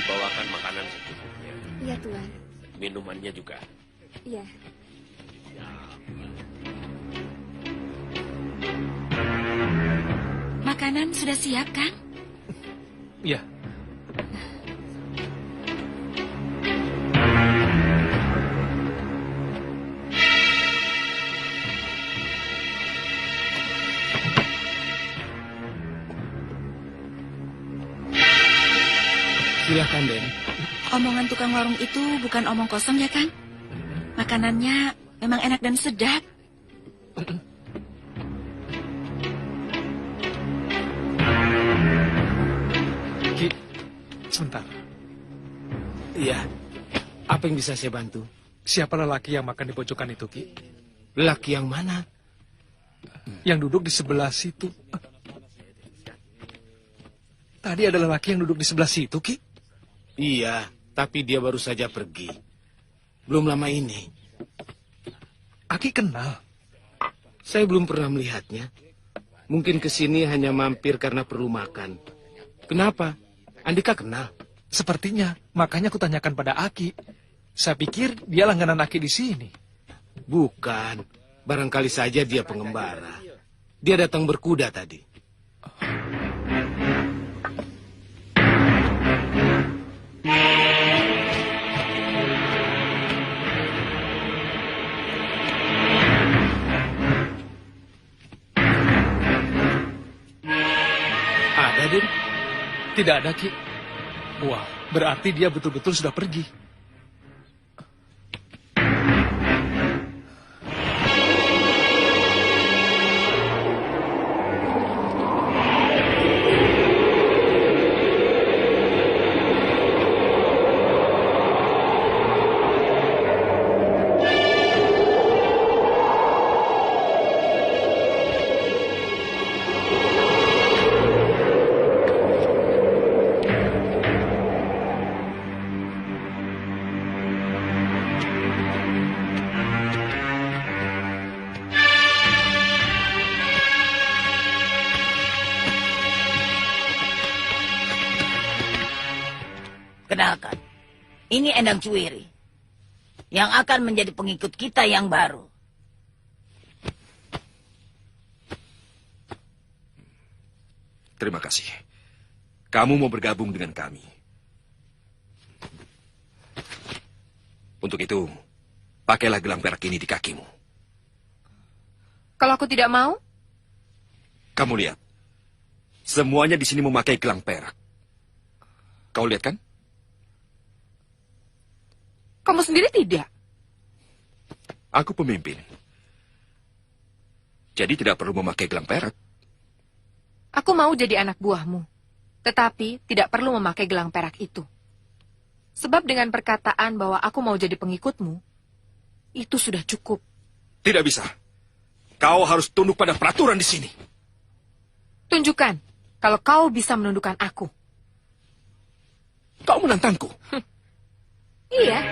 dibawakan makanan secukupnya. Iya, Tuan. Minumannya juga. Iya. Makanan sudah siap, Kang? Iya. Silahkan, Den. Omongan tukang warung itu bukan omong kosong ya, Kang? Makanannya memang enak dan sedap. Ki, sebentar. Iya. Apa yang bisa saya bantu? Siapa lelaki yang makan di pojokan itu, Ki? Lelaki yang mana? Yang duduk di sebelah situ. Tadi ada lelaki yang duduk di sebelah situ, Ki. Iya, tapi dia baru saja pergi. Belum lama ini. Aki kenal. Saya belum pernah melihatnya. Mungkin ke sini hanya mampir karena perlu makan. Kenapa? Andika kenal. Sepertinya, makanya aku tanyakan pada Aki. Saya pikir dia langganan Aki di sini. Bukan. Barangkali saja dia pengembara. Dia datang berkuda tadi. Ada, Den? Tidak ada, Ki. Wah, berarti dia betul-betul sudah pergi. Kenalkan, ini Endang Cuwiri yang akan menjadi pengikut kita yang baru. Terima kasih. Kamu mau bergabung dengan kami. Untuk itu, pakailah gelang perak ini di kakimu. Kalau aku tidak mau? Kamu lihat, semuanya di sini memakai gelang perak. Kau lihat kan? Kamu sendiri tidak? Aku pemimpin. Jadi tidak perlu memakai gelang perak. Aku mau jadi anak buahmu, tetapi tidak perlu memakai gelang perak itu. Sebab dengan perkataan bahwa aku mau jadi pengikutmu, itu sudah cukup. Tidak bisa. Kau harus tunduk pada peraturan di sini. Tunjukkan kalau kau bisa menundukkan aku. Kau menantangku. Iya.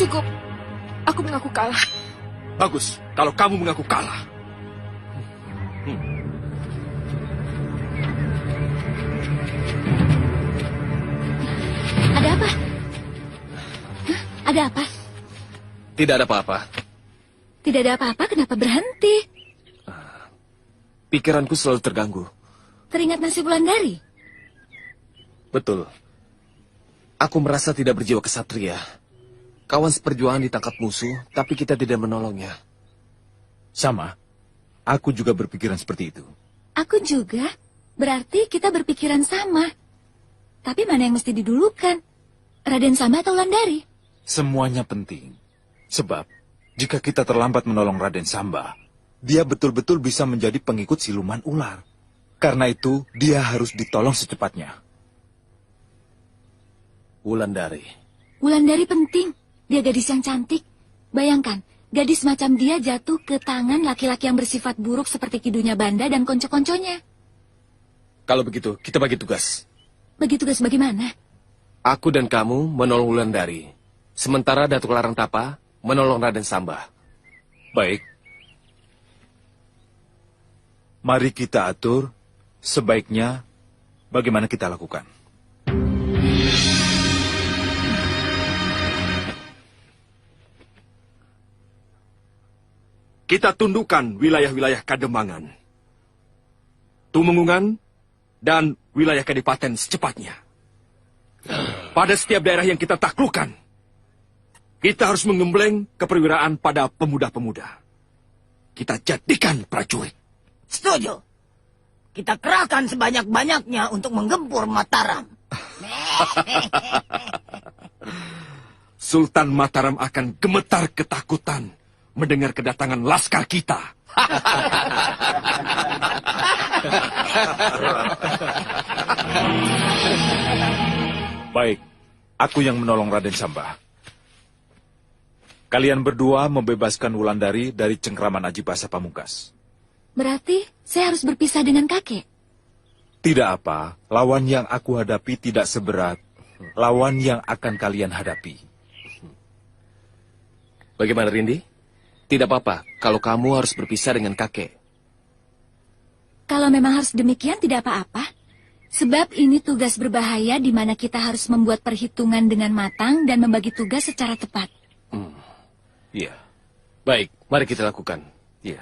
Cukup. Aku mengaku kalah. Bagus, kalau kamu mengaku kalah. Ada apa? Hah? Ada apa? Tidak ada apa-apa. Tidak ada apa-apa, kenapa berhenti? Pikiranku selalu terganggu. Teringat nasib Wulandari? Betul. Aku merasa tidak berjiwa kesatria. Kawan seperjuangan ditangkap musuh, tapi kita tidak menolongnya. Sama. Aku juga berpikiran seperti itu. Aku juga. Berarti kita berpikiran sama. Tapi mana yang mesti didulukan? Raden Samba atau Wulandari? Semuanya penting. Sebab, jika kita terlambat menolong Raden Samba, dia betul-betul bisa menjadi pengikut siluman ular. Karena itu, dia harus ditolong secepatnya. Wulandari. Wulandari penting. Dia gadis yang cantik. Bayangkan, gadis macam dia jatuh ke tangan laki-laki yang bersifat buruk seperti Kidunya Banda dan konco-konconya. Kalau begitu, kita bagi tugas. Bagi tugas bagaimana? Aku dan kamu menolong Wulandari. Sementara Datuk Larang Tapa menolong Raden Samba. Baik. Mari kita atur sebaiknya bagaimana kita lakukan. Kita tundukkan wilayah-wilayah Kademangan, Tumenggungan, dan wilayah Kadipaten secepatnya. Pada setiap daerah yang kita taklukkan, kita harus menggembleng keperwiraan pada pemuda-pemuda. Kita jadikan prajurit. Setuju. Kita kerahkan sebanyak-banyaknya untuk menggempur Mataram. Sultan Mataram akan gemetar ketakutan mendengar kedatangan laskar kita. Baik, aku yang menolong Raden Samba. Kalian berdua membebaskan Wulandari dari cengkraman Ajibasa Pamungkas. Berarti saya harus berpisah dengan kakek. Tidak apa, lawan yang aku hadapi tidak seberat lawan yang akan kalian hadapi. Bagaimana, Rindi? Tidak apa-apa kalau kamu harus berpisah dengan kakek. Kalau memang harus demikian tidak apa-apa. Sebab ini tugas berbahaya di mana kita harus membuat perhitungan dengan matang dan membagi tugas secara tepat. Iya. Baik, mari kita lakukan. Iya.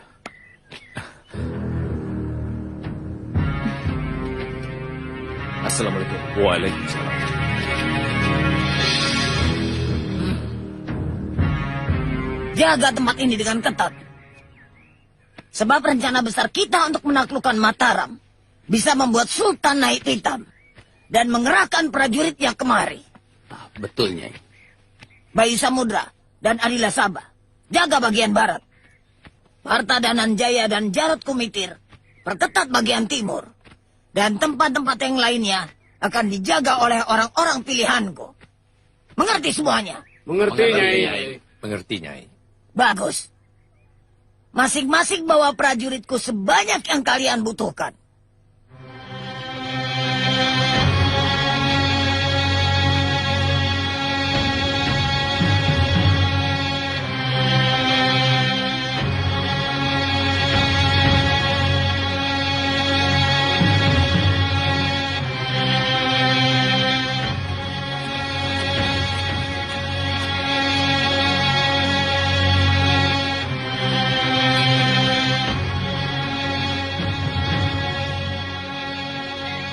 Assalamualaikum. Waalaikumsalam. Jaga tempat ini dengan ketat. Sebab rencana besar kita untuk menaklukkan Mataram bisa membuat Sultan naik pitam dan mengerahkan prajuritnya kemari. Betul, Nyai. Bayu Samudra dan Adila Sabah jaga bagian barat. Parta Dananjaya dan Jarod Kumitir perketat bagian timur. Dan tempat-tempat yang lainnya akan dijaga oleh orang-orang pilihanku. Mengerti semuanya? Mengerti, Nyai. Mengerti, Nyai. Bagus. Masing-masing bawa prajuritku sebanyak yang kalian butuhkan.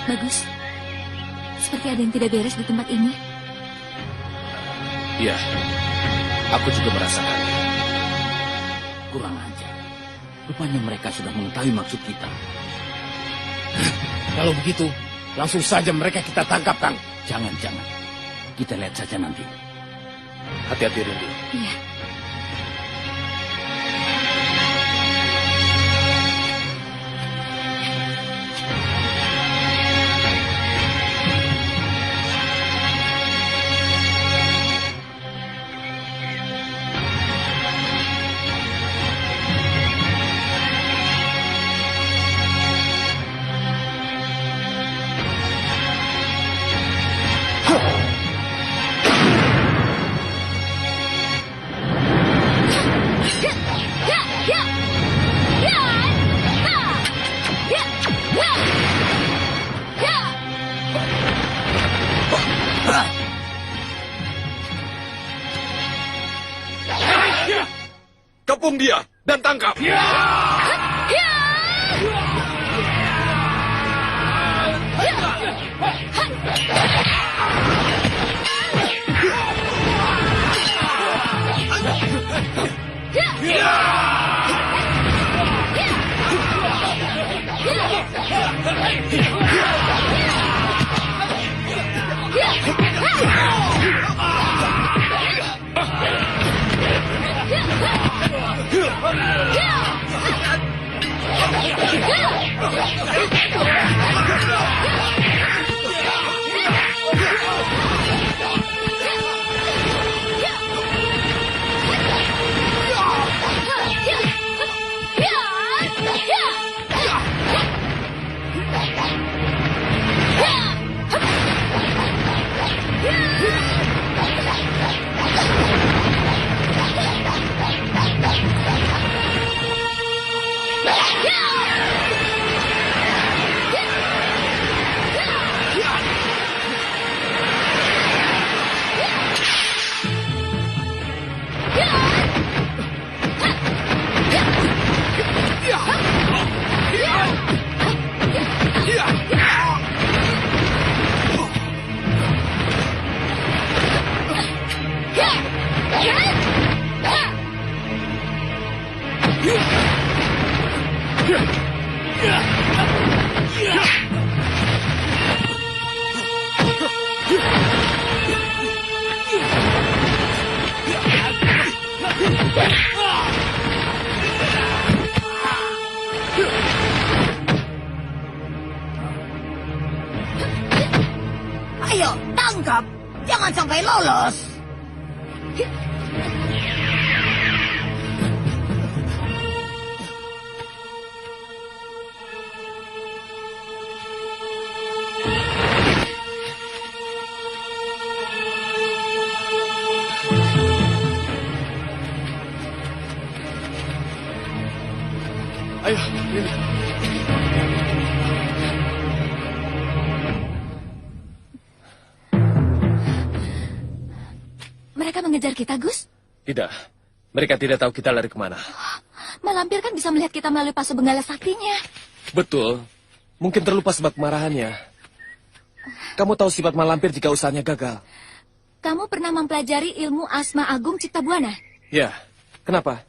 Bagus. Seperti ada yang tidak beres di tempat ini. Iya, aku juga merasakan. Kurang ajar. Rupanya mereka sudah mengetahui maksud kita. Kalau begitu, langsung saja mereka kita tangkap, Kang. Jangan. Kita lihat saja nanti. Hati-hati, Rindi. Iya. Kepung dia dan tangkap. Ayo, tangkap. Jangan sampai lolos. Ayo, Lili. Mereka mengejar kita, Gus? Tidak. Mereka tidak tahu kita lari kemana. Malampir kan bisa melihat kita melalui pasu benggala saktinya. Betul. Mungkin terlupa sebab kemarahannya. Kamu tahu sifat malampir jika usahanya gagal. Kamu pernah mempelajari ilmu Asma Agung Cipta Buana? Ya. Kenapa?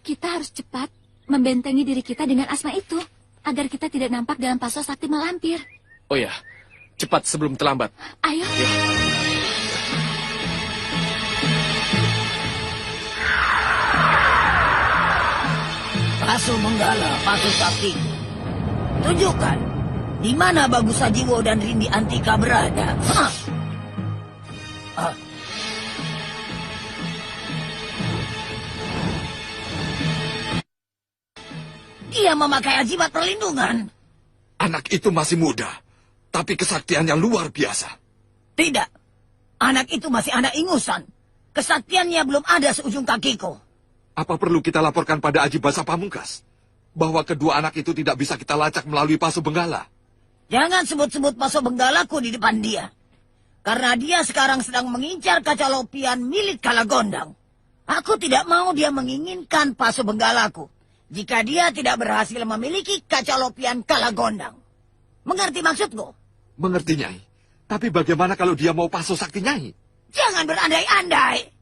Kita harus cepat membentengi diri kita dengan asma itu, agar kita tidak nampak dalam paso sakti malampir. Oh ya, cepat sebelum terlambat. Ayo. Ya. Pasu Menggala, Pasu Sakti. Tunjukkan di mana Bagus Sajiwo dan Rindi Antika berada. Dia memakai ajibat perlindungan. Anak itu masih muda, tapi kesaktiannya luar biasa. Tidak. Anak itu masih anak ingusan. Kesaktiannya belum ada seujung kakiku. Apa perlu kita laporkan pada Aji Basa Pamungkas? Bahwa kedua anak itu tidak bisa kita lacak melalui Pasu Benggala. Jangan sebut-sebut Pasu Benggalaku di depan dia. Karena dia sekarang sedang mengincar kaca lopian milik Kalagondang. Aku tidak mau dia menginginkan Pasu Benggalaku jika dia tidak berhasil memiliki kaca lopian Kalagondang. Mengerti maksudku? Mengerti, Nyai. Tapi bagaimana kalau dia mau pasu sakti Nyai? Jangan berandai-andai.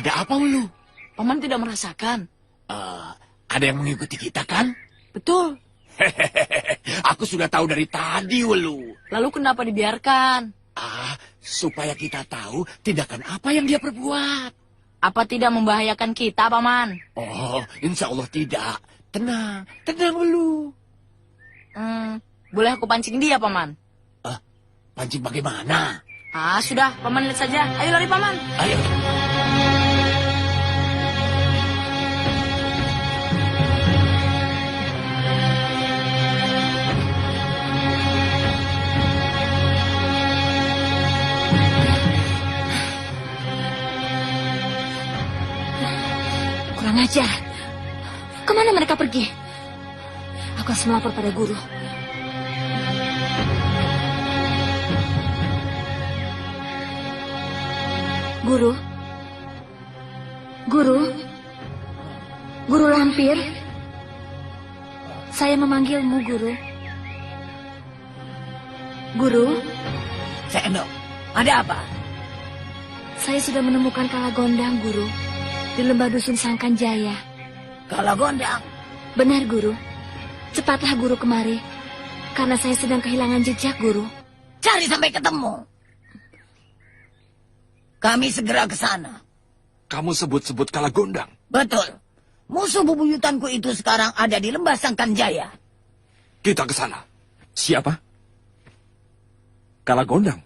Ada apa, Wulu? Paman tidak merasakan. Ada yang mengikuti kita, kan? Betul. Aku sudah tahu dari tadi, Wulu. Lalu kenapa dibiarkan? Supaya kita tahu tindakan apa yang dia perbuat. Apa tidak membahayakan kita, Paman? Oh, insya Allah tidak. Tenang, tenang, Wulu. Boleh aku pancing dia, Paman? Pancing bagaimana? Sudah, Paman lihat saja. Ayo lari, Paman. Ayo. Jahat. Kemana mereka pergi? Aku harus melapor pada guru. Guru? Guru? Guru lampir? Saya memanggilmu, Guru. Guru? Sendok, ada apa? Saya sudah menemukan Kalagondang, Guru. Di lembah dusun Sangkanjaya. Kalagondang? Benar, Guru. Cepatlah Guru kemari. Karena saya sedang kehilangan jejak, Guru. Cari sampai ketemu. Kami segera ke sana. Kamu sebut-sebut Kalagondang. Betul. Musuh bebuyutanku itu sekarang ada di lembah Sangkanjaya. Kita ke sana. Siapa? Kalagondang.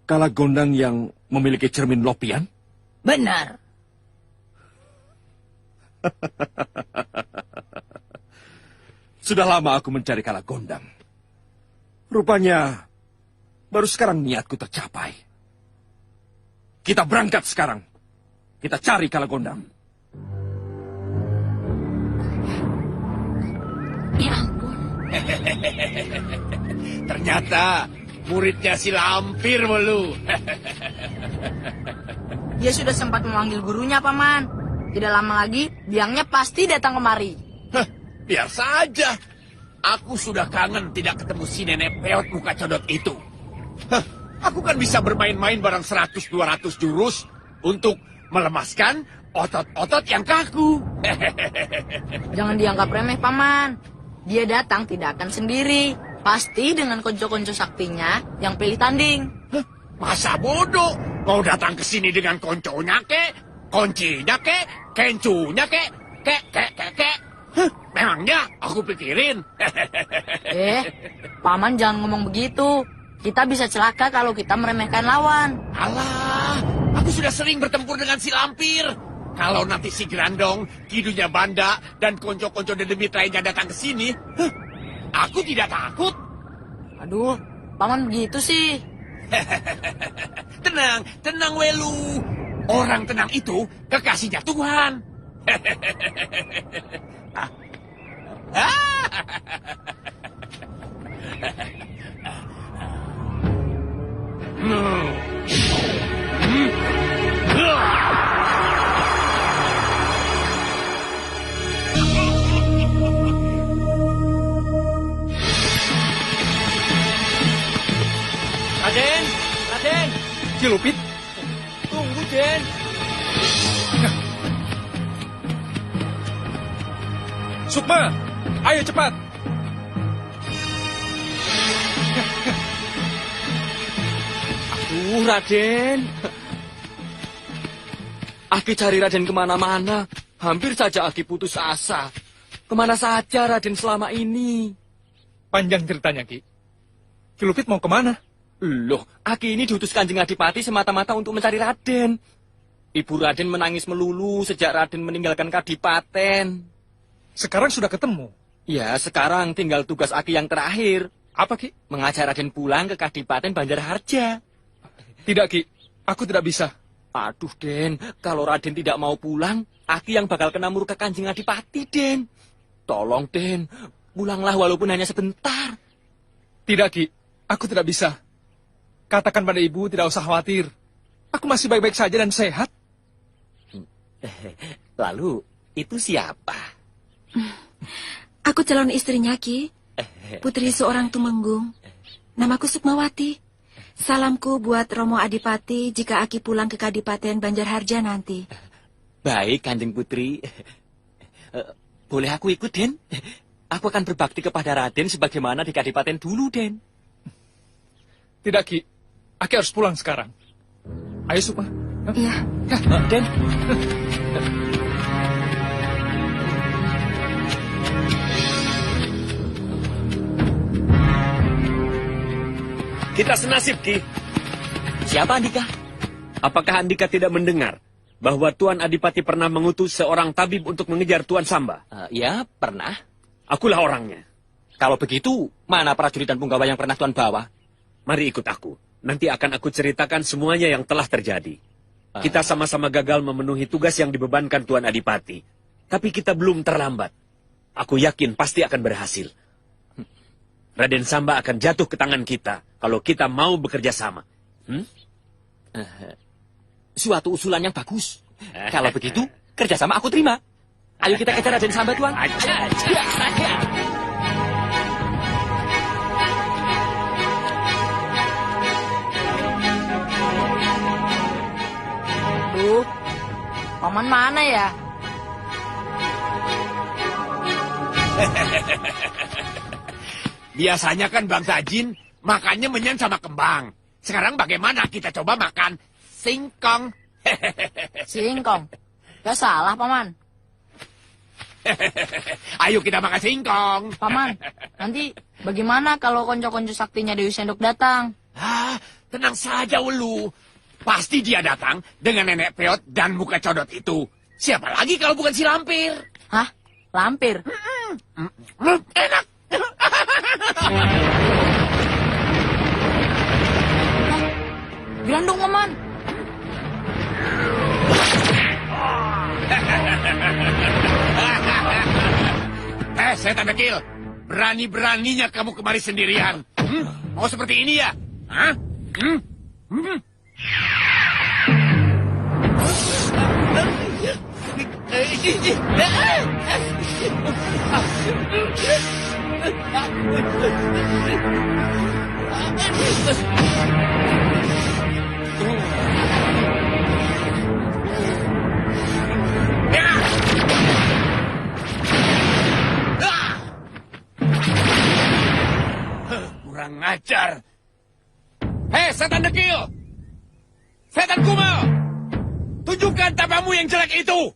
Kalagondang yang memiliki cermin lopian? Benar. Sudah lama aku mencari Kalagondang. Rupanya baru sekarang niatku tercapai. Kita berangkat sekarang. Kita cari Kalagondang. Ya ampun. Ternyata muridnya si lampir melu. Dia sudah sempat memanggil gurunya, Paman. Tidak lama lagi, biangnya pasti datang kemari. Biar saja. Aku sudah kangen tidak ketemu si nenek peot muka codot itu. Aku kan bisa bermain-main barang 100-200 jurus untuk melemaskan otot-otot yang kaku. Jangan dianggap remeh, Paman. Dia datang tidak akan sendiri. Pasti dengan konco-konco saktinya yang pilih tanding. Masa bodoh? Mau datang ke sini dengan konconya kek, kuncinya kek, kencunya kek. Memangnya aku pikirin. Paman jangan ngomong begitu. Kita bisa celaka kalau kita meremehkan lawan. Alah, aku sudah sering bertempur dengan si lampir. Kalau nanti si Grandong, Kidunya Banda, dan konco-konco dedemit lainnya datang ke sini, aku tidak takut. Aduh, Paman begitu sih. Tenang, tenang Welu. Orang tenang itu kekasihnya Tuhan. Raden! Raden! Cilupit? Tunggu, Den. Sukma! Ayo cepat! Aduh, Raden. Aki cari Raden kemana-mana. Hampir saja Aki putus asa. Kemana saja Raden selama ini? Panjang ceritanya, Ki. Cilupit mau kemana? Loh, Aki ini diutus Kanjeng Adipati semata-mata untuk mencari Raden. Ibu Raden menangis melulu sejak Raden meninggalkan Kadipaten. Sekarang sudah ketemu. Ya, sekarang tinggal tugas Aki yang terakhir. Apa, Ki? Mengajar Raden pulang ke Kadipaten Banjarharja. Tidak, Ki. Aku tidak bisa. Aduh, Den. Kalau Raden tidak mau pulang, Aki yang bakal kena murka Kanjeng Adipati, Den. Tolong, Den. Pulanglah walaupun hanya sebentar. Tidak, Ki. Aku tidak bisa. Katakan pada ibu tidak usah khawatir. Aku masih baik-baik saja dan sehat. Lalu, itu siapa? Aku calon istrinya, Ki. Putri seorang Tumenggung. Namaku Sukmawati. Salamku buat Romo Adipati jika Aki pulang ke Kadipaten Banjarharja nanti. Baik, Kanjeng Putri. Boleh aku ikut, Den? Aku akan berbakti kepada Raden sebagaimana di Kadipaten dulu, Den. Tidak, Ki. Aki harus pulang sekarang. Ayo, Sukma. Iya. Den. Kita senasib, Ki. Siapa Andika? Apakah Andika tidak mendengar bahwa Tuan Adipati pernah mengutus seorang tabib untuk mengejar Tuan Samba? Ya, pernah. Akulah orangnya. Kalau begitu, mana prajurit dan punggawa yang pernah Tuan bawa? Mari ikut aku. Nanti akan aku ceritakan semuanya yang telah terjadi. Kita sama-sama gagal memenuhi tugas yang dibebankan Tuan Adipati. Tapi kita belum terlambat. Aku yakin pasti akan berhasil. Raden Samba akan jatuh ke tangan kita kalau kita mau bekerja sama. Suatu usulan yang bagus. Kalau begitu, kerjasama aku terima. Ayo kita kejar Raden Samba, Tuan. Duh, paman mana ya? Biasanya kan Bang Tajin makannya menyan sama kembang. Sekarang bagaimana kita coba makan singkong? Singkong. Gak salah, paman. Ayo kita makan singkong. Paman, nanti bagaimana kalau konco-konco saktinya Dewi Sendok datang? Tenang saja, Wulu. Pasti dia datang dengan nenek peot dan muka codot itu. Siapa lagi kalau bukan si Lampir? Hah? Lampir? Enak. Gerandung, paman. Setan dekil. Berani-beraninya kamu kemari sendirian. Mau seperti ini ya? Hah? Kurang ajar. Hei, setan dekil! Setan kumal! Tunjukkan tapamu yang jelek itu!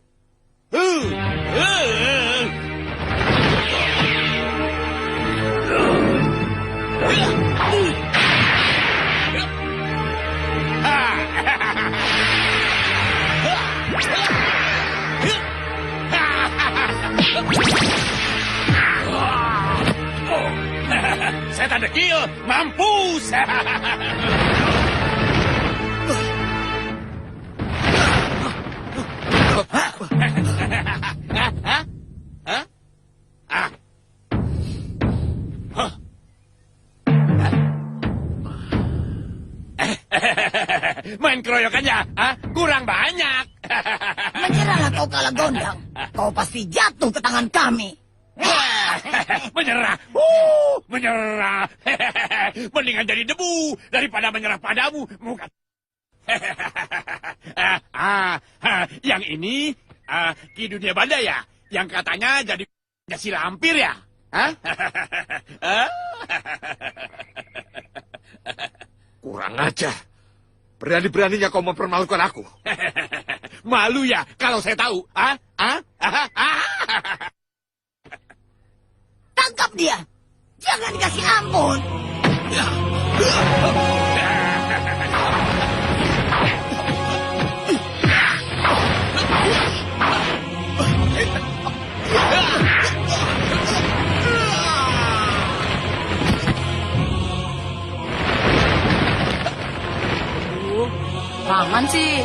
Setan dekil, mampus! Main keroyokannya, kurang banyak. Menyerahlah kau kalah gondang. Kau pasti jatuh ke tangan kami. Menyerah, menyerah. Mendingan jadi debu daripada menyerah padamu, muka. Yang ini Ki Dunia Banda ya, yang katanya jadi si Lampir ya. Kurang ajar. Berani-beraninya kau mempermalukan aku. Malu ya kalau saya tahu. Tangkap dia. Jangan dikasih ampun. Paman sih.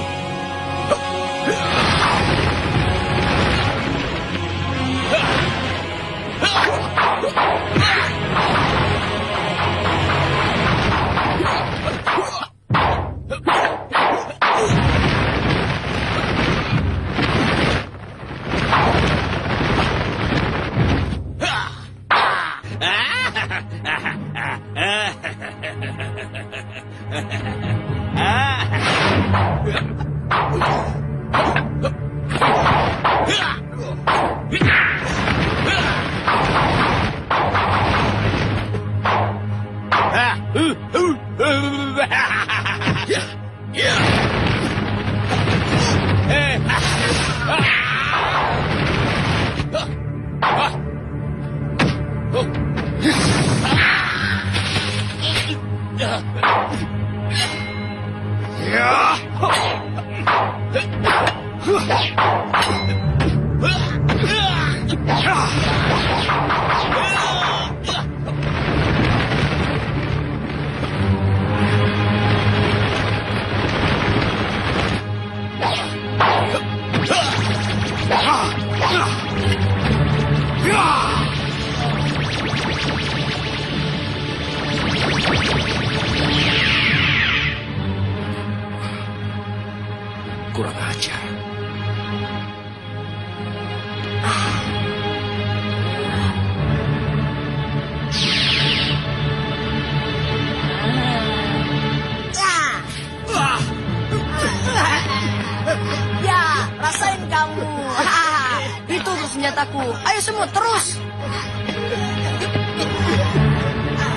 senjataku. Ayo semut, terus.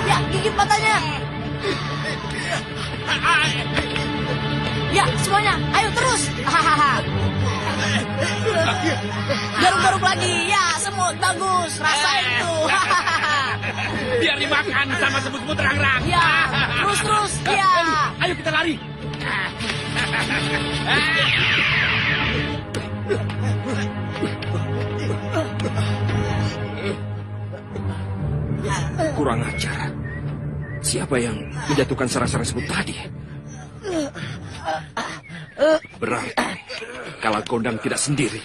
Ya, gigit matanya. Ya, semuanya. Ayo terus. Hahaha. Garuk-garuk lagi. Ya, semut. Bagus. Rasain tuh. Biar dimakan sama semut-semut terang-terang. Ya, terus. Ya. Ayo kita lari. Kurang ajar. Siapa yang menjatuhkan sarang-sarang semut tadi? Berarti kalau Gondang tidak sendiri.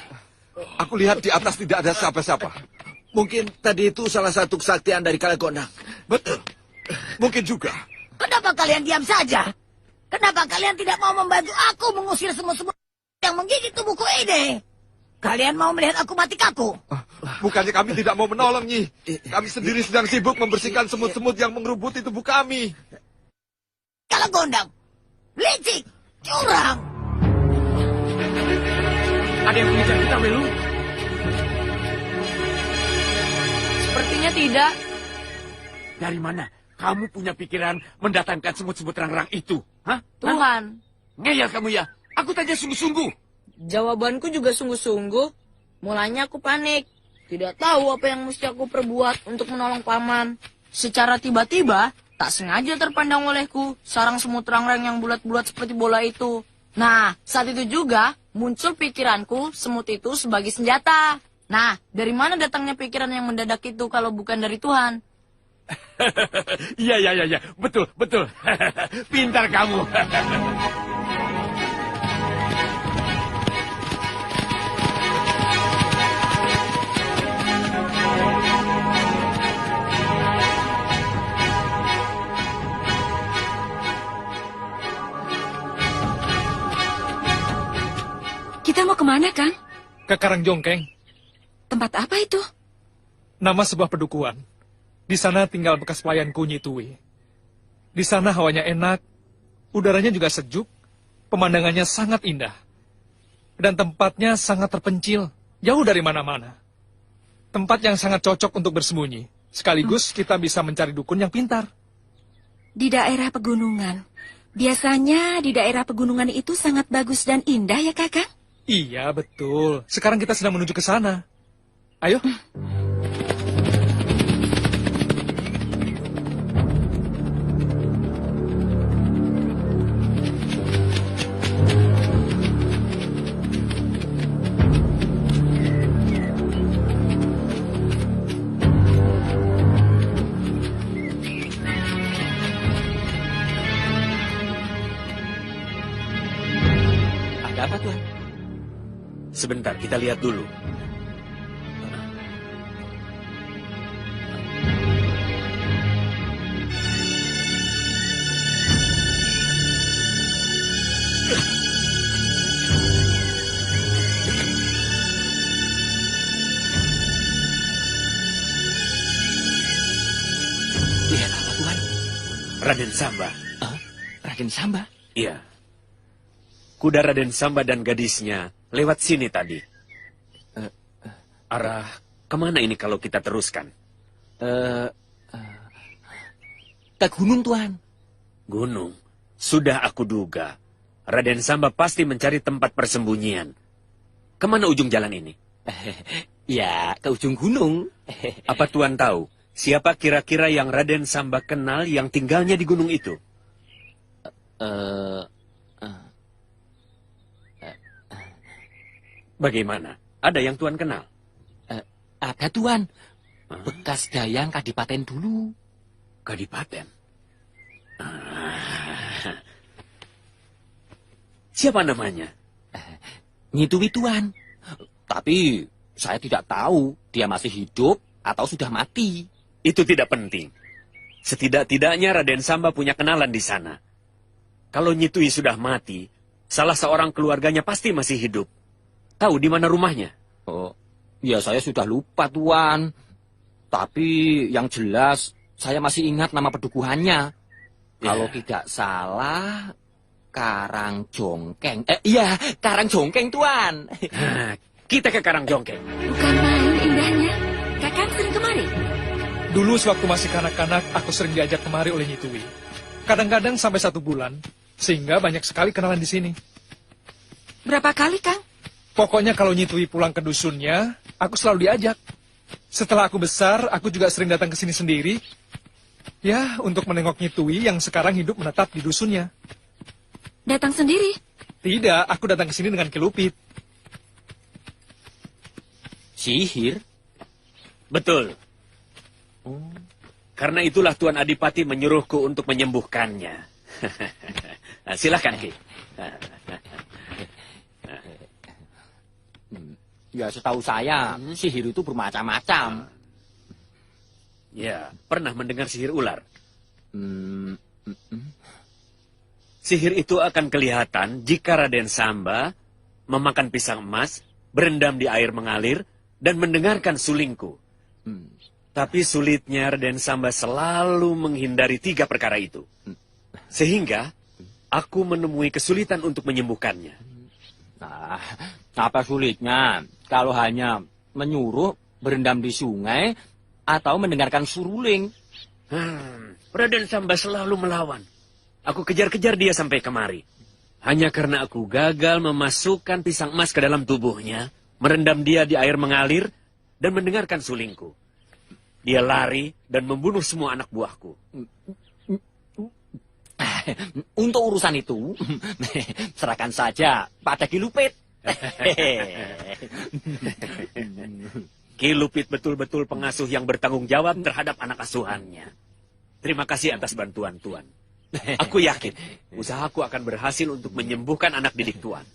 Aku lihat di atas tidak ada siapa-siapa. Mungkin tadi itu salah satu kesaktian dari Kalagondang. Betul. Mungkin juga. Kenapa kalian diam saja? Kenapa kalian tidak mau membantu aku mengusir semut-semut yang menggigit tubuhku ini? Kalian mau melihat aku mati kaku? Bukannya kami tidak mau menolong, Nyi. Kami sendiri sedang sibuk membersihkan semut-semut yang mengerubuti tubuh kami. Kalagondang, licik, curang. Ada yang mengejar kita, Welu? Sepertinya tidak. Dari mana kamu punya pikiran mendatangkan semut-semut terang-terang itu? Hah? Tuhan. Ngeyel kamu ya? Aku tanya sungguh-sungguh. Jawabanku juga sungguh-sungguh. Mulanya aku panik. Tidak tahu apa yang mesti aku perbuat untuk menolong paman. Secara tiba-tiba, tak sengaja terpandang olehku sarang semut terang-terang yang bulat-bulat seperti bola itu. Nah, saat itu juga muncul pikiranku semut itu sebagai senjata. Nah, dari mana datangnya pikiran yang mendadak itu kalau bukan dari Tuhan? Iya. Betul. Pintar kamu. Kita mau kemana, Kang? Ke Karangjongkeng. Tempat apa itu? Nama sebuah pedukuhan. Di sana tinggal bekas pelayanku Nyi Tui. Di sana hawanya enak, udaranya juga sejuk, pemandangannya sangat indah. Dan tempatnya sangat terpencil, jauh dari mana-mana. Tempat yang sangat cocok untuk bersembunyi. Sekaligus kita bisa mencari dukun yang pintar. Di daerah pegunungan. Biasanya di daerah pegunungan itu sangat bagus dan indah ya, Kakak? Iya, betul. Sekarang kita sedang menuju ke sana. Ayo. Ada apa, Tuan? Sebentar, kita lihat dulu. Lihat apa, Tuan? Raden Samba. Raden Samba? Iya. Kuda Raden Samba dan gadisnya lewat sini tadi. Arah kemana ini kalau kita teruskan? Ke gunung, Tuan. Gunung. Sudah aku duga. Raden Samba pasti mencari tempat persembunyian. Kemana ujung jalan ini? Ya, ke ujung gunung. Apa Tuan tahu? Siapa kira-kira yang Raden Samba kenal yang tinggalnya di gunung itu? Bagaimana? Ada yang Tuan kenal? Ada, Tuan. Bekas Dayang Kadipaten dulu. Kadipaten? Siapa namanya? Nyi Tui, Tuan. Tapi saya tidak tahu dia masih hidup atau sudah mati. Itu tidak penting. Setidak-tidaknya Raden Samba punya kenalan di sana. Kalau Nyi Tui sudah mati, salah seorang keluarganya pasti masih hidup. Tahu di mana rumahnya? Oh, ya saya sudah lupa, Tuan. Tapi yang jelas saya masih ingat nama pedukuhannya. Kalau tidak salah, Karangjongkeng. Iya, Karangjongkeng, Tuan. Kita ke Karangjongkeng. Bukan main, Dulu sewaktu masih kanak-kanak, aku sering diajak kemari oleh Nyi Tuwi. Kadang-kadang sampai 1 bulan, sehingga banyak sekali kenalan di sini. Berapa kali, Kang? Pokoknya kalau Nyi Tuwi pulang ke dusunnya, aku selalu diajak. Setelah aku besar, aku juga sering datang ke sini sendiri. Ya, untuk menengok Nyi Tuwi yang sekarang hidup menetap di dusunnya. Datang sendiri? Tidak, aku datang ke sini dengan Ki Lupit. Sihir? Betul. Karena itulah Tuan Adipati menyuruhku untuk menyembuhkannya. Nah, silahkan, Ki. Ya, setahu saya, sihir itu bermacam-macam. Ya, pernah mendengar sihir ular? Sihir itu akan kelihatan jika Raden Samba memakan pisang emas, berendam di air mengalir, dan mendengarkan sulingku. Tapi sulitnya Raden Samba selalu menghindari 3 perkara itu. Sehingga aku menemui kesulitan untuk menyembuhkannya. Nah, apa sulitnya kalau hanya menyuruh berendam di sungai atau mendengarkan suruling? Raden Samba selalu melawan. Aku kejar-kejar dia sampai kemari. Hanya karena aku gagal memasukkan pisang emas ke dalam tubuhnya, merendam dia di air mengalir, dan mendengarkan sulingku. Dia lari dan membunuh semua anak buahku. Untuk urusan itu, serahkan saja pada Ki Lupit. Ki Lupit betul-betul pengasuh yang bertanggung jawab terhadap anak asuhannya. Terima kasih atas bantuan Tuan. Aku yakin usahaku akan berhasil untuk menyembuhkan anak didik Tuan.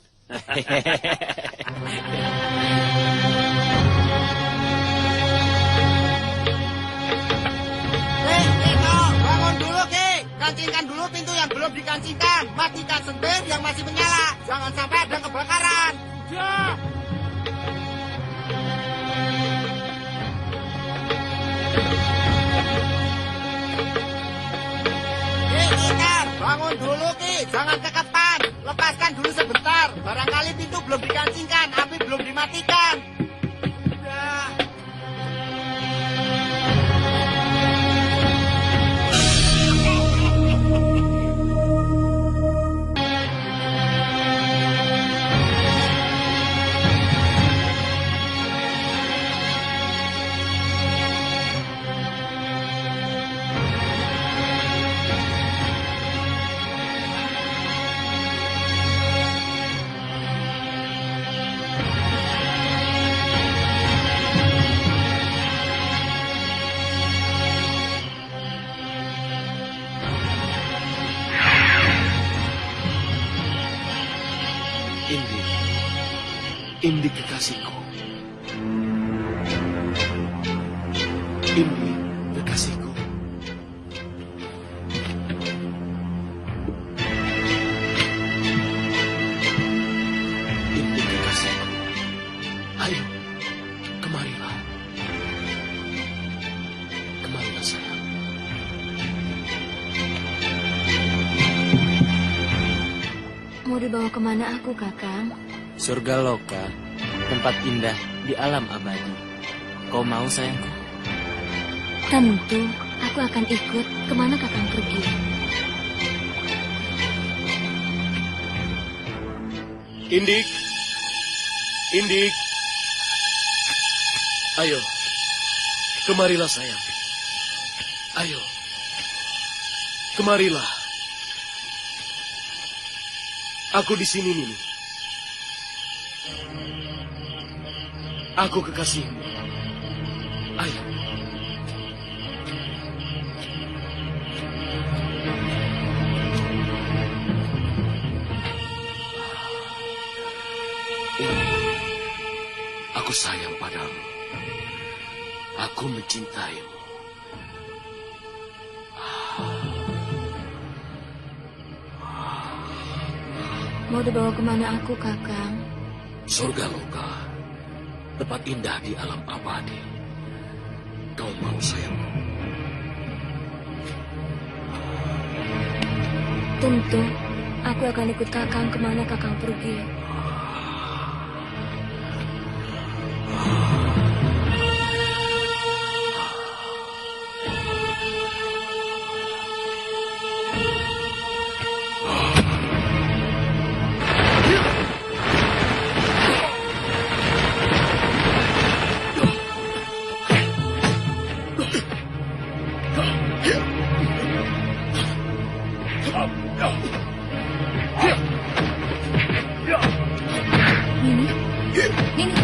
Bangun dulu, Ki. Kancingkan dulu pintu yang belum dikancingkan. Matikan sentir yang masih menyala. Jangan sampai ada kebakaran. Ya. Ki, bangun dulu, Ki. Jangan kekepan. Lepaskan dulu sebentar. Barangkali pintu belum dikancingkan, api belum dimatikan. Ya. Indi kekasihku. Indi kekasihku. Indi kekasihku. Ayo, kemarilah. Kemarilah sayang. Mau dibawa kemana aku, Kakang? Surga loka, tempat indah di alam abadi. Kau mau sayangku? Tentu, aku akan ikut kemana Kakang pergi. Indik. Indik. Ayo. Kemarilah sayang. Ayo. Kemarilah. Aku di sini, Nini. Aku kekasihmu. Ayo. Aku sayang padamu. Aku mencintaimu. Mau dibawa kemana aku, Kakang? Surga loka, tempat indah di alam abadi. Kau mau sayangku? Tentu, aku akan ikut Kakang kemana Kakang pergi. Nini? Nini?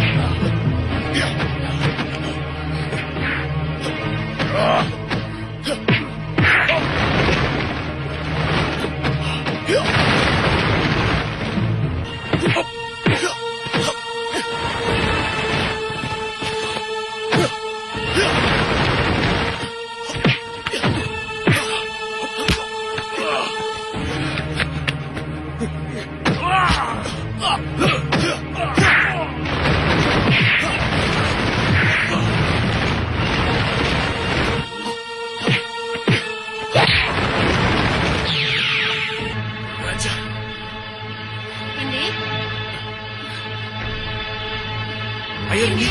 Ayo, Indi.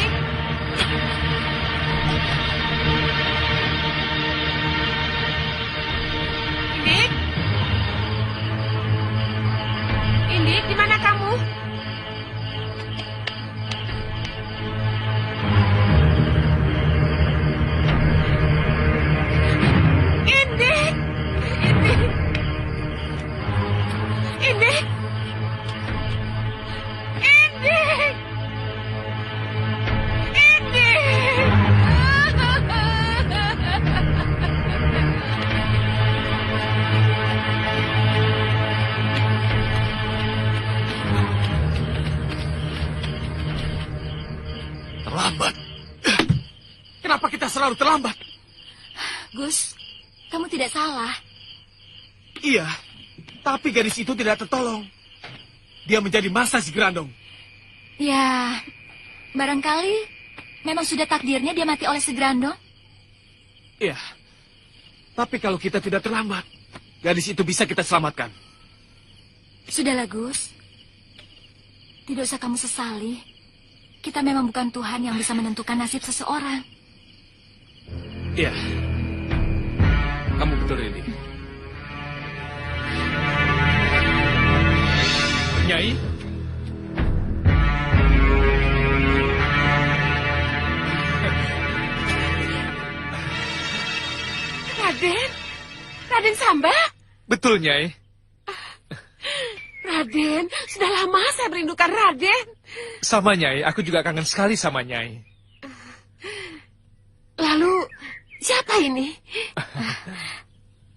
Indik? Indik, di mana kamu? Indik! Indik! Indik! Indik! Terlambat. Kenapa kita selalu terlambat? Gus, kamu tidak salah. Iya, tapi gadis itu tidak tertolong. Dia menjadi mangsa si Grandong. Ya, barangkali memang sudah takdirnya dia mati oleh Segrandong. Iya, tapi kalau kita tidak terlambat, gadis itu bisa kita selamatkan. Sudahlah, Gus. Tidak usah kamu sesali. Kita memang bukan Tuhan yang bisa menentukan nasib seseorang. Iya, kamu betul ini. Nyai, Raden? Raden Samba? betul Nyai. Raden, sudah lama saya merindukan Raden. Sama Nyai, aku juga kangen sekali sama Nyai. Lalu, siapa ini?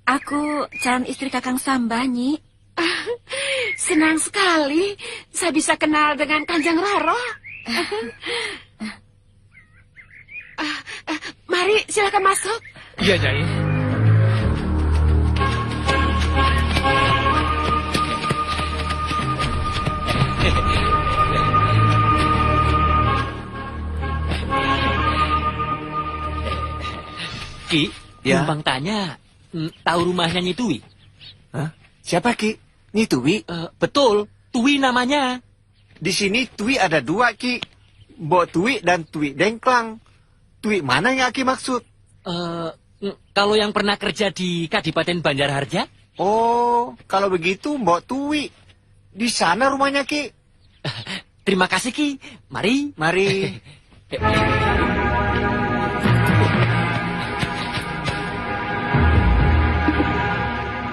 Aku calon istri Kakang Samba, Nyi. Senang sekali saya bisa kenal dengan Kanjeng Roro. Mari, silakan masuk. Iya Nyai. Ki, Ya. numpang tanya, tahu rumahnya Nyi Tuwi? Hah? Siapa, Ki? Ini Tuwi? Betul, Tuwi namanya. Di sini Tuwi ada dua, Ki. Mbok Tuwi dan Tuwi Dengklang. Tuwi mana yang Ki maksud? Kalau yang pernah kerja di Kadipaten Banjarharja? Oh, kalau begitu Mbok Tuwi. Di sana rumahnya, Ki. Terima kasih, Ki. Mari. Mari.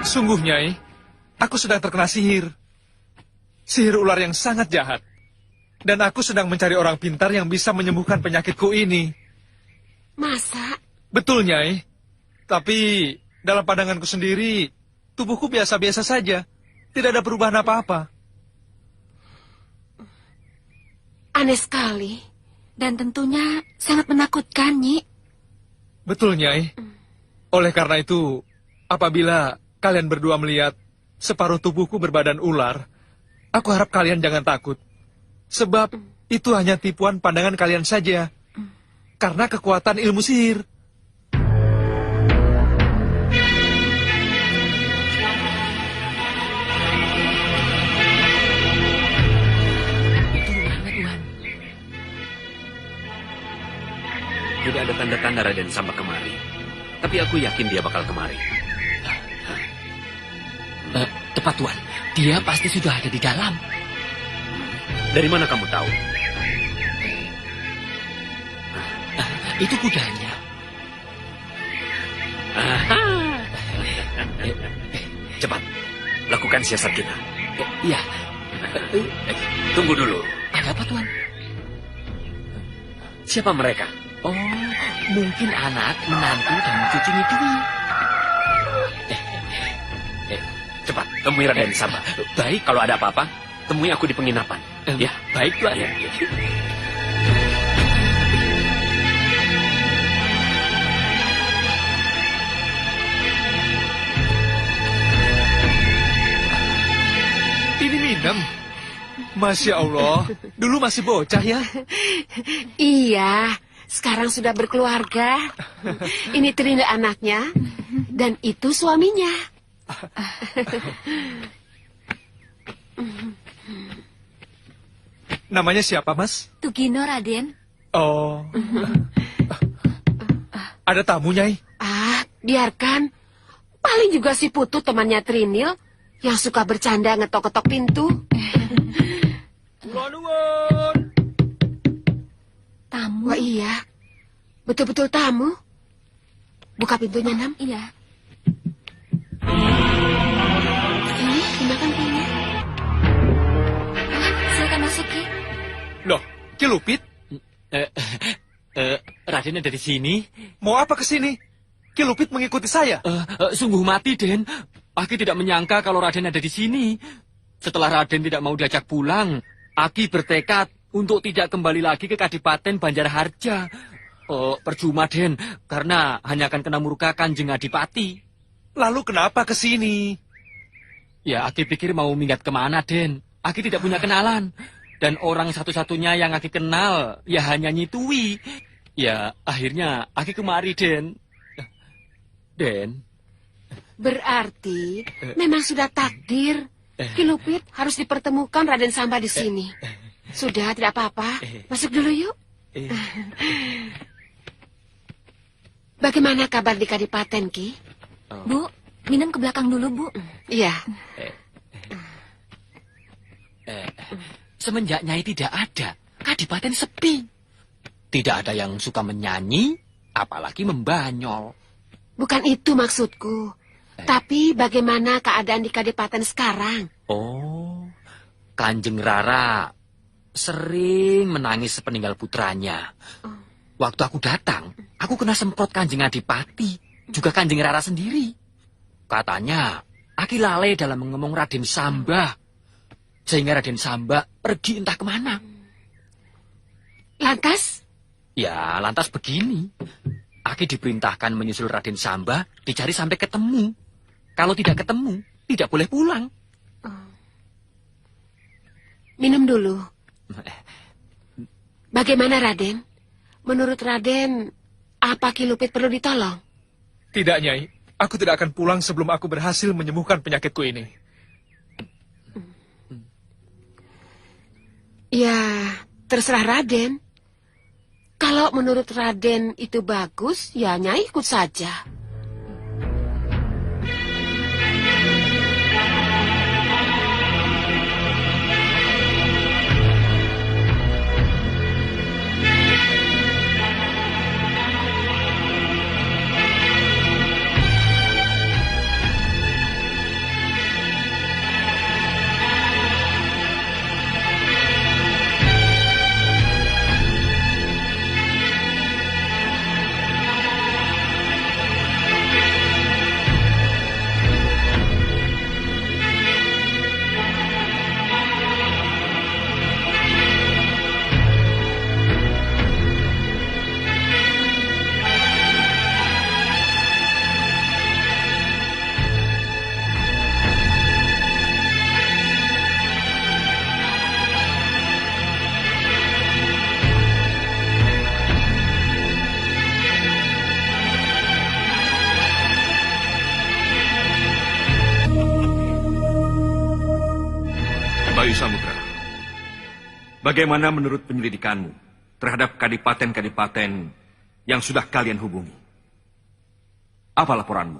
Sungguh Nyai, aku sedang terkena sihir. Sihir ular yang sangat jahat. Dan aku sedang mencari orang pintar yang bisa menyembuhkan penyakitku ini. Masa? Betul Nyai. Tapi dalam pandanganku sendiri, tubuhku biasa-biasa saja. Tidak ada perubahan apa-apa. Aneh sekali. Dan tentunya sangat menakutkan, Nyi. Betul Nyai. Oleh karena itu, apabila kalian berdua melihat separuh tubuhku berbadan ular, aku harap kalian jangan takut. Sebab itu hanya tipuan pandangan kalian saja. Karena kekuatan ilmu sihir. Tidak ada tanda-tanda Raden Samba kemari. Tapi aku yakin dia bakal kemari. Tepat Tuan, dia pasti sudah ada di dalam. Dari mana kamu tahu? Itu kudanya. Cepat, lakukan siasat kita. Iya. Tunggu dulu. Ada apa, Tuan? Siapa mereka? Oh, mungkin anak, menantu, dan cucu Dwi. Cepat, temui Raden Samba. Baik. Kalau ada apa-apa, temui aku di penginapan. Ya, baik, Tuan. Ya. Ini Minem. Masya Allah, dulu masih bocah ya? Iya, sekarang sudah berkeluarga. Ini Trinil anaknya, dan itu suaminya. Namanya siapa, Mas? Tugino, Raden. Oh. Ada tamu, Nyai? Biarkan. Paling juga si Putu temannya Trinil yang suka bercanda ngetok-ketok pintu. Tamu? Wah iya, betul-betul tamu. Buka pintunya, Nam. Iya. Ini, dimakan kuenya. Silakan masuk, Ki. Loh, Ki Lupit? Raden ada di sini. Mau apa ke sini? Ki Lupit mengikuti saya. Sungguh mati, Den. Aki tidak menyangka kalau Raden ada di sini. Setelah Raden tidak mau diajak pulang, Aki bertekad untuk tidak kembali lagi ke Kadipaten Banjarharja. Percuma, Den, karena hanya akan kena murka Kanjeng Adipati. Lalu kenapa ke sini? Ya, Aki pikir mau minggat kemana, Den. Aki tidak punya kenalan. Dan orang satu-satunya yang Aki kenal, ya hanya Nyi Twi. Ya, akhirnya Aki kemari, Den. Den. Berarti memang sudah takdir. Ki Lupit harus dipertemukan Raden Samba di sini. Sudah, tidak apa-apa. Masuk dulu yuk. Bagaimana kabar di Kadipaten, Ki? Bu, Minem ke belakang dulu, Bu. Iya. Semenjak Nyai tidak ada, Kadipaten sepi. Tidak ada yang suka menyanyi, apalagi membanyol. Bukan itu maksudku. Tapi bagaimana keadaan di Kadipaten sekarang? Oh, Kanjeng Rara sering menangis sepeninggal putranya. Waktu aku datang, aku kena semprot Kanjeng Adipati, juga Kanjeng Rara sendiri. Katanya, Aki lalai dalam mengomong Raden Samba, sehingga Raden Samba pergi entah kemana. Lantas? Ya, lantas begini. Aki diperintahkan menyusul Raden Samba, dicari sampai ketemu. Kalau tidak ketemu, tidak boleh pulang. Minum dulu. Bagaimana, Raden? Menurut Raden, apa Ki Lupit perlu ditolong? Tidak, Nyai. Aku tidak akan pulang sebelum aku berhasil menyembuhkan penyakitku ini. Ya, terserah Raden. Kalau menurut Raden itu bagus, ya Nyai ikut saja. Bayu Samudra, bagaimana menurut penyelidikanmu terhadap kadipaten-kadipaten yang sudah kalian hubungi? Apa laporanmu?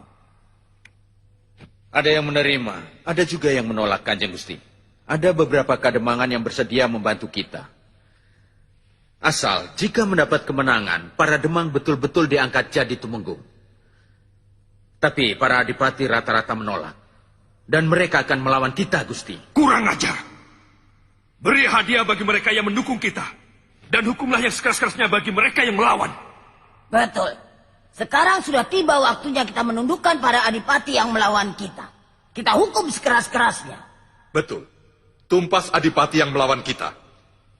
Ada yang menerima, ada juga yang menolak, Kanjeng Gusti. Ada beberapa kademangan yang bersedia membantu kita. Asal jika mendapat kemenangan, para demang betul-betul diangkat jadi tumenggung. Tapi para adipati rata-rata menolak. Dan mereka akan melawan kita, Gusti. Kurang ajar. Beri hadiah bagi mereka yang mendukung kita. Dan hukumlah yang sekeras-kerasnya bagi mereka yang melawan. Betul. Sekarang sudah tiba waktunya kita menundukkan para adipati yang melawan kita. Kita hukum sekeras-kerasnya. Betul. Tumpas adipati yang melawan kita.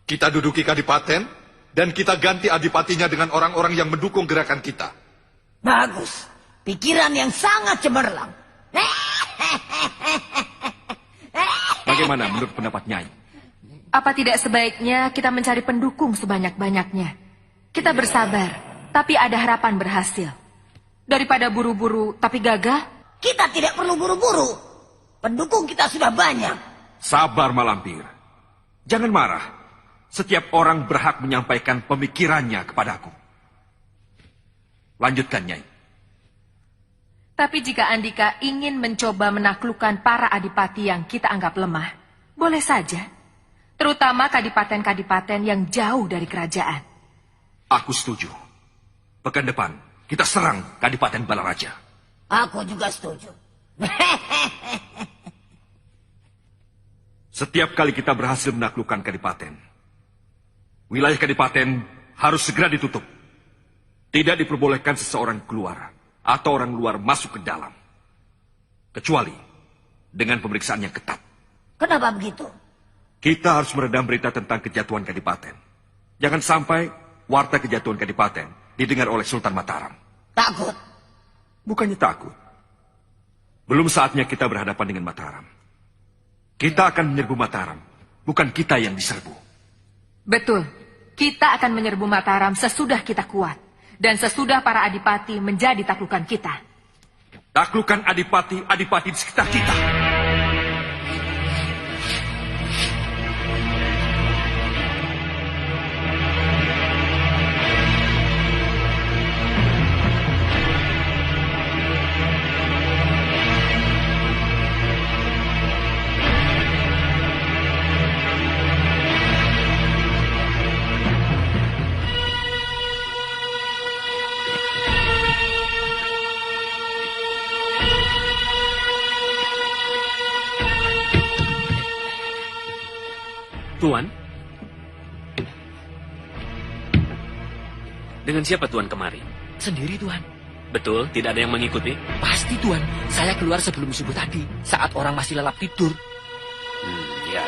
Kita duduki kadipaten, dan kita ganti adipatinya dengan orang-orang yang mendukung gerakan kita. Bagus. Pikiran yang sangat cemerlang. Bagaimana menurut pendapat Nyai? Apa tidak sebaiknya kita mencari pendukung sebanyak-banyaknya? Kita bersabar, tapi ada harapan berhasil. Daripada buru-buru tapi gagah? Kita tidak perlu buru-buru. Pendukung kita sudah banyak. Sabar, Malampir. Jangan marah. Setiap orang berhak menyampaikan pemikirannya kepadaku. Lanjutkan, Nyai. Tapi jika Andika ingin mencoba menaklukkan para adipati yang kita anggap lemah, boleh saja. Terutama kadipaten-kadipaten yang jauh dari kerajaan. Aku setuju. Pekan depan, kita serang Kadipaten Balaraja. Aku juga setuju. Setiap kali kita berhasil menaklukkan Kadipaten, wilayah Kadipaten harus segera ditutup. Tidak diperbolehkan seseorang keluar atau orang luar masuk ke dalam. Kecuali dengan pemeriksaan yang ketat. Kenapa begitu? Kita harus meredam berita tentang kejatuhan Kadipaten. Jangan sampai warta kejatuhan Kadipaten didengar oleh Sultan Mataram. Takut? Bukannya takut. Belum saatnya kita berhadapan dengan Mataram. Kita akan menyerbu Mataram, bukan kita yang diserbu. Betul. Kita akan menyerbu Mataram sesudah kita kuat. Dan sesudah para adipati menjadi taklukan kita. Taklukan adipati-adipati di sekitar kita. Tuan? Dengan siapa Tuan kemari? Sendiri, Tuan. Betul, tidak ada yang mengikuti? Pasti, Tuan. Saya keluar sebelum subuh tadi, saat orang masih lelap tidur. Ya.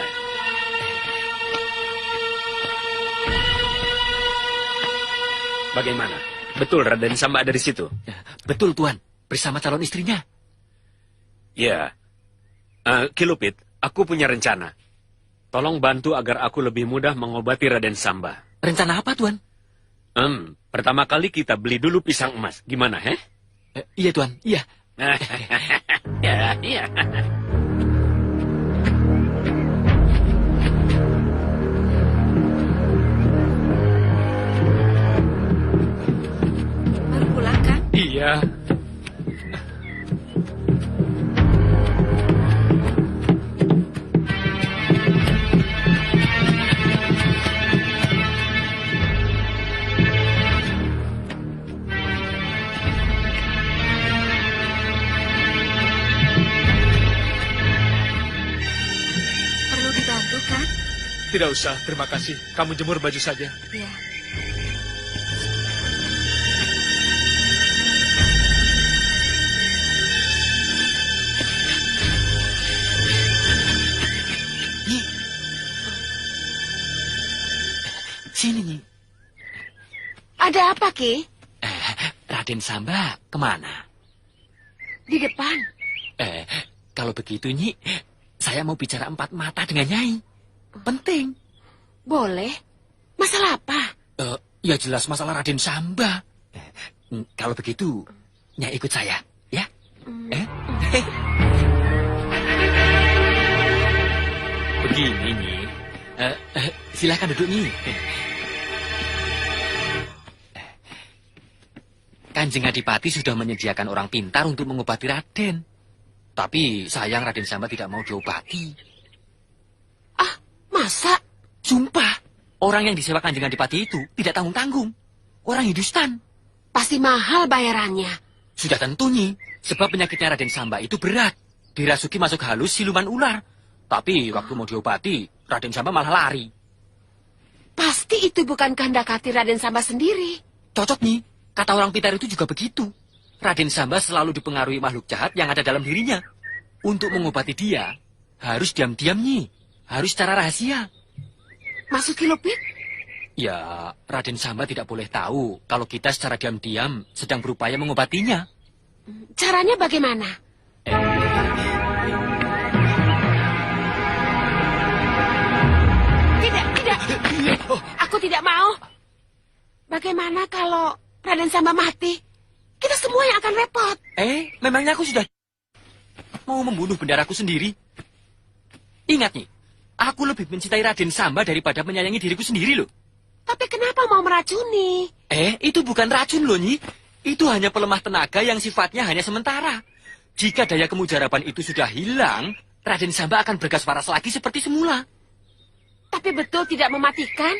Bagaimana? Betul Raden Samba ada di situ? Betul, Tuan. Bersama calon istrinya. Ya. Kilupit, aku punya rencana. Tolong bantu agar aku lebih mudah mengobati Raden Samba. Rencana apa, Tuan? Pertama kali kita beli dulu pisang emas. Gimana, he? Iya, Tuan. Iya. Iya. Baru pulang, kan? Iya. Tidak usah, terima kasih. Kamu jemur baju saja. Iya. Nyi. Sini, Nyi. Ada apa, Ki? Raden Samba kemana? Di depan. Kalau begitu, Nyi, saya mau bicara empat mata dengan Nyai. Penting. Boleh. Masalah apa? Ya jelas masalah Raden Samba. Kalau begitu, Nyai ikut saya, ya? Begini, Nyi. Silakan duduk, Nyi. Kanjeng Adipati sudah menyediakan orang pintar untuk mengobati Raden. Tapi sayang Raden Samba tidak mau diobati. Masa? Sumpah, orang yang disewa Kanjeng Adipati itu tidak tanggung-tanggung. Orang Hindustan. Pasti mahal bayarannya. Sudah tentu, Nyi. Sebab penyakitnya Raden Samba itu berat. dirasuki masuk halus siluman ular. Tapi waktu mau diobati, Raden Samba malah lari. Pasti itu bukan kehendak hati Raden Samba sendiri. Cocok nih, kata orang pintar itu juga begitu. Raden Samba selalu dipengaruhi makhluk jahat yang ada dalam dirinya. Untuk mengobati dia, harus diam-diam nih. Harus secara rahasia. Maksud Ki Lupit? Ya, Raden Samba tidak boleh tahu kalau kita secara diam-diam sedang berupaya mengobatinya. Caranya bagaimana? Tidak. Aku tidak mau. Bagaimana kalau Raden Samba mati? Kita semua yang akan repot. Memangnya aku sudah mau membunuh bendaraku sendiri? Ingat nih, aku lebih mencintai Raden Samba daripada menyayangi diriku sendiri loh. Tapi kenapa mau meracuni? Itu bukan racun loh, Nyi. Itu hanya pelemah tenaga yang sifatnya hanya sementara. Jika daya kemujaraban itu sudah hilang, Raden Samba akan bergas waras lagi seperti semula. Tapi betul tidak mematikan?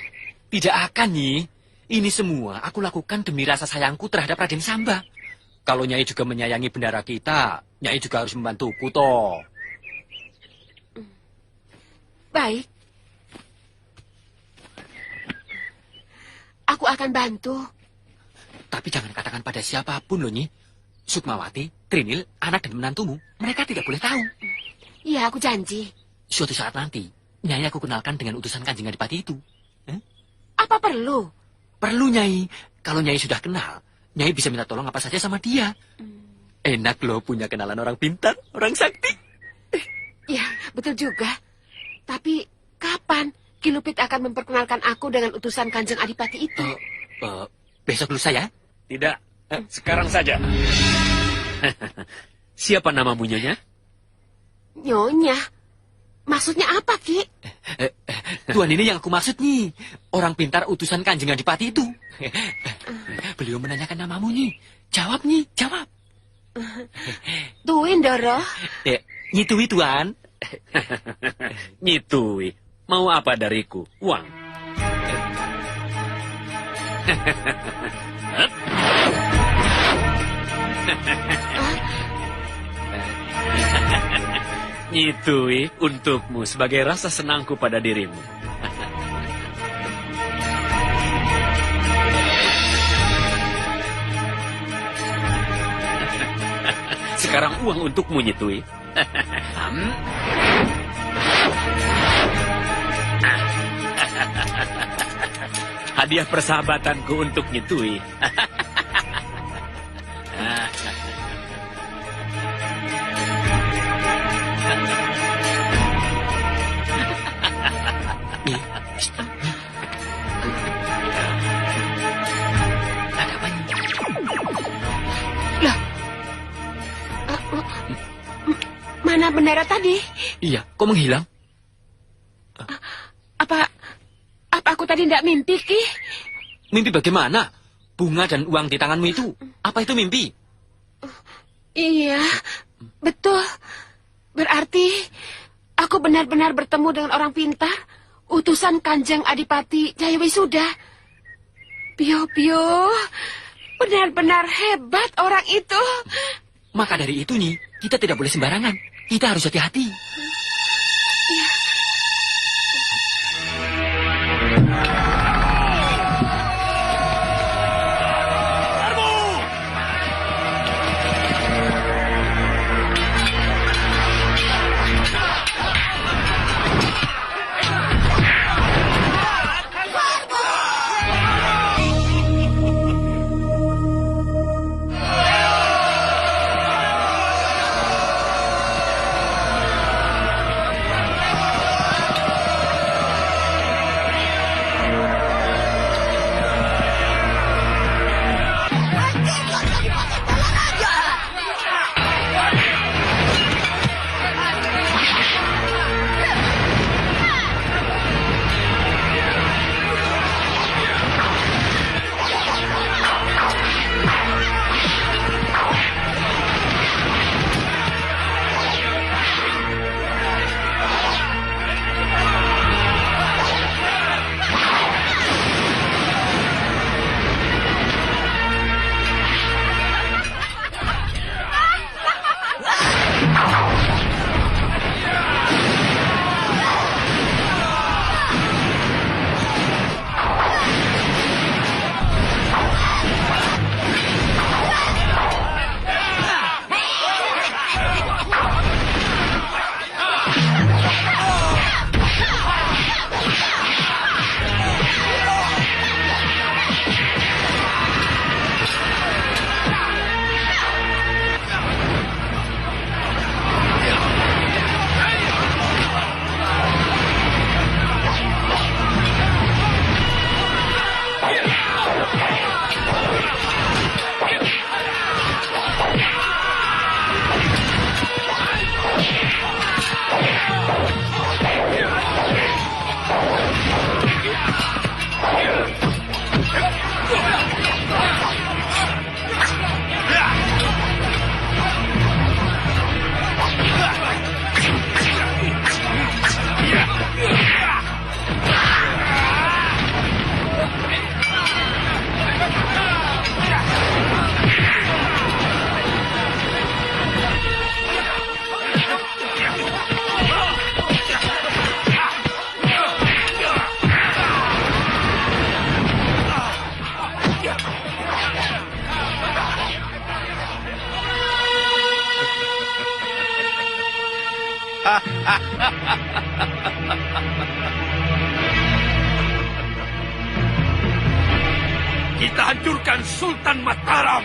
Tidak akan, Nyi. Ini semua aku lakukan demi rasa sayangku terhadap Raden Samba. Kalau Nyai juga menyayangi bendara kita, Nyai juga harus membantuku, toh. Baik. Aku akan bantu. Tapi jangan katakan pada siapapun loh, Nyi. Sukmawati, Trinil, anak dan menantumu, mereka tidak boleh tahu. Iya, aku janji. Suatu saat nanti, Nyai aku kenalkan dengan utusan Kanjeng Adipati itu. Apa perlu? Perlu, Nyai. Kalau Nyai sudah kenal, Nyai bisa minta tolong apa saja sama dia. Enak loh punya kenalan orang pintar, orang sakti. Ya, betul juga. Tapi kapan Ki Lupit akan memperkenalkan aku dengan utusan Kanjeng Adipati itu? Besok lusa ya? Tidak, sekarang saja. Siapa namamu, Nyonya? Nyonya. Maksudnya apa, Ki? Tuan ini yang aku maksud nih. Orang pintar utusan Kanjeng Adipati itu. Beliau menanyakan namamu nih. Jawab nih, jawab. Tuin, Doro. Nyitui, Tuan. Nyitui. Mau apa dariku? Uang. Nyitui untukmu sebagai rasa senangku pada dirimu. Sekarang uang untukmu, Nyitui. Hadiah persahabatanku untuk Nyitui. Mana bendera tadi? Iya, kok menghilang? Apa aku tadi tidak mimpi, Ki? Mimpi bagaimana? Bunga dan uang di tanganmu itu, apa itu mimpi? Iya, betul. Berarti aku benar-benar bertemu dengan orang pintar, utusan Kanjeng Adipati Jaya Wisuda. Pio, benar-benar hebat orang itu. Maka dari itu, Nyi, kita tidak boleh sembarangan. Kita harus hati-hati. Iya. Kita hancurkan Sultan Mataram.